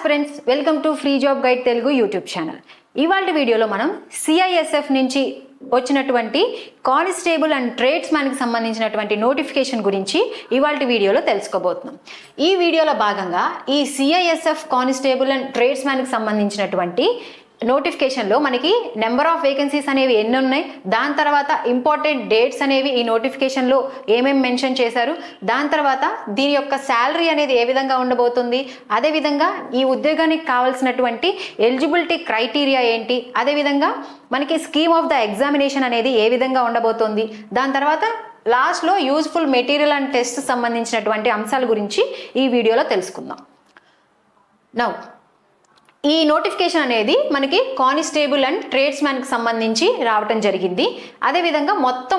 Aspirants welcome to free job guide Telugu YouTube channel. ఇవాళ వీడియోలో మనం సిఐఎస్ఎఫ్ నుంచి వచ్చినటువంటి కానిస్టేబుల్ అండ్ ట్రేడ్స్ మ్యాన్కి సంబంధించినటువంటి నోటిఫికేషన్ గురించి ఇవాళ వీడియోలో తెలుసుకోబోతున్నాం. ఈ వీడియోలో భాగంగా ఈ సిఐఎస్ఎఫ్ కానిస్టేబుల్ అండ్ ట్రేడ్స్ మ్యాన్కి సంబంధించినటువంటి నోటిఫికేషన్లో మనకి నెంబర్ ఆఫ్ వేకెన్సీస్ అనేవి ఎన్ని ఉన్నాయి, దాని తర్వాత ఇంపార్టెంట్ డేట్స్ అనేవి ఈ నోటిఫికేషన్లో ఏమేమి మెన్షన్ చేశారు, దాని తర్వాత దీని యొక్క శాలరీ అనేది ఏ విధంగా ఉండబోతుంది, అదేవిధంగా ఈ ఉద్యోగానికి కావాల్సినటువంటి ఎలిజిబిలిటీ క్రైటీరియా ఏంటి, అదేవిధంగా మనకి స్కీమ్ ఆఫ్ ద ఎగ్జామినేషన్ అనేది ఏ విధంగా ఉండబోతుంది, దాని తర్వాత లాస్ట్లో యూజ్ఫుల్ మెటీరియల్ అండ్ టెస్ట్ సంబంధించినటువంటి అంశాల గురించి ఈ వీడియోలో తెలుసుకుందాం. నౌ ఈ నోటిఫికేషన్ అనేది మనకి కానిస్టేబుల్ అండ్ ట్రేడ్స్ మ్యాన్కి సంబంధించి రావటం జరిగింది. అదేవిధంగా మొత్తం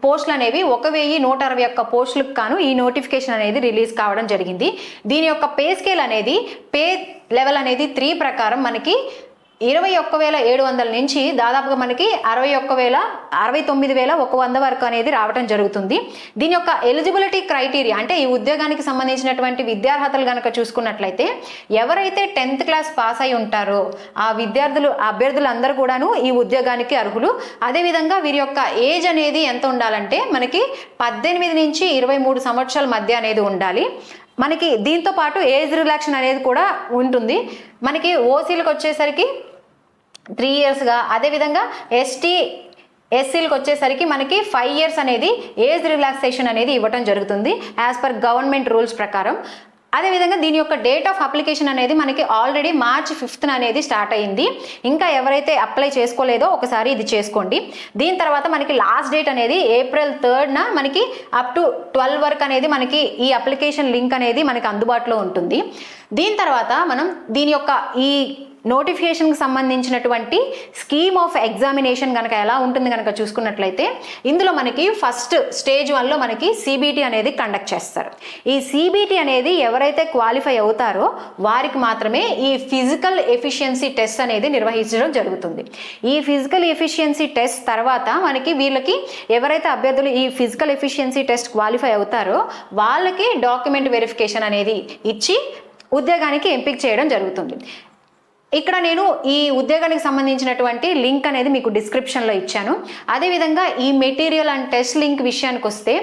పోస్టులు అనేవి 1161 పోస్టులకు కాను ఈ నోటిఫికేషన్ అనేది రిలీజ్ కావడం జరిగింది. దీని యొక్క పే స్కేల్ అనేది పే లెవెల్ అనేది 3 ప్రకారం మనకి 21,700 నుంచి దాదాపుగా మనకి 69,100 వరకు అనేది రావడం జరుగుతుంది. దీని యొక్క ఎలిజిబిలిటీ క్రైటీరియా అంటే ఈ ఉద్యోగానికి సంబంధించినటువంటి విద్యార్హతలు కనుక చూసుకున్నట్లయితే ఎవరైతే 10th క్లాస్ పాస్ అయి ఉంటారో ఆ అభ్యర్థులు అందరూ కూడాను ఈ ఉద్యోగానికి అర్హులు. అదేవిధంగా వీరి యొక్క ఏజ్ అనేది ఎంత ఉండాలంటే మనకి 18 నుంచి 23 సంవత్సరాల మధ్య అనేది ఉండాలి. మనకి దీంతో పాటు ఏజ్ రిలాక్షన్ అనేది కూడా ఉంటుంది. మనకి ఓసీలకు వచ్చేసరికి 3 ఇయర్స్గా, అదేవిధంగా ఎస్సీలకు వచ్చేసరికి మనకి 5 ఇయర్స్ అనేది ఏజ్ రిలాక్సేషన్ అనేది ఇవ్వటం జరుగుతుంది యాజ్ పర్ గవర్నమెంట్ రూల్స్ ప్రకారం. అదేవిధంగా దీని యొక్క డేట్ ఆఫ్ అప్లికేషన్ అనేది మనకి ఆల్రెడీ March 5th అనేది స్టార్ట్ అయింది. ఇంకా ఎవరైతే అప్లై చేసుకోలేదో ఒకసారి ఇది చేసుకోండి. దీని తర్వాత మనకి లాస్ట్ డేట్ అనేది April 3rd మనకి అప్ టు 12 వరకు అనేది మనకి ఈ అప్లికేషన్ లింక్ అనేది మనకి అందుబాటులో ఉంటుంది. దీని తర్వాత మనం దీని యొక్క ఈ నోటిఫికేషన్కి సంబంధించినటువంటి స్కీమ్ ఆఫ్ ఎగ్జామినేషన్ కనుక ఎలా ఉంటుంది కనుక చూసుకున్నట్లయితే ఇందులో మనకి ఫస్ట్ స్టేజ్ 1లో మనకి సిబిటి అనేది కండక్ట్ చేస్తారు. ఈ సిబిటి అనేది ఎవరైతే క్వాలిఫై అవుతారో వారికి మాత్రమే ఈ ఫిజికల్ ఎఫిషియన్సీ టెస్ట్ అనేది నిర్వహించడం జరుగుతుంది. ఈ ఫిజికల్ ఎఫిషియన్సీ టెస్ట్ తర్వాత మనకి వీళ్ళకి ఎవరైతే అభ్యర్థులు ఈ ఫిజికల్ ఎఫిషియన్సీ టెస్ట్ క్వాలిఫై అవుతారో వాళ్ళకి డాక్యుమెంట్ వెరిఫికేషన్ అనేది ఇచ్చి ఉద్యోగానికి ఎంపిక చేయడం జరుగుతుంది. ఇక్కడ నేను ఈ ఉద్యోగానికి సంబంధించినటువంటి లింక్ అనేది మీకు డిస్క్రిప్షన్లో ఇచ్చాను. అదేవిధంగా ఈ మెటీరియల్ అండ్ టెస్ట్ లింక్ విషయానికి వస్తే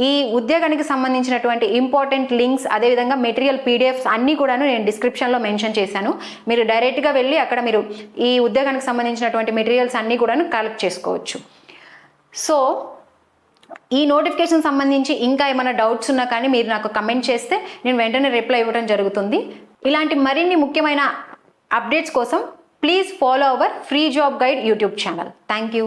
ఈ ఉద్యోగానికి సంబంధించినటువంటి ఇంపార్టెంట్ లింక్స్ అదేవిధంగా మెటీరియల్ పీడిఎఫ్స్ అన్నీ కూడాను నేను డిస్క్రిప్షన్లో మెన్షన్ చేశాను. మీరు డైరెక్ట్గా వెళ్ళి అక్కడ మీరు ఈ ఉద్యోగానికి సంబంధించినటువంటి మెటీరియల్స్ అన్నీ కూడాను కలెక్ట్ చేసుకోవచ్చు. సో ఈ నోటిఫికేషన్ సంబంధించి ఇంకా ఏమైనా డౌట్స్ ఉన్నా కానీ మీరు నాకు కమెంట్ చేస్తే నేను వెంటనే రిప్లై ఇవ్వడం జరుగుతుంది. ఇలాంటి మరిన్ని ముఖ్యమైన అప్డేట్స్ కోసం please follow our free job guide YouTube channel. Thank you.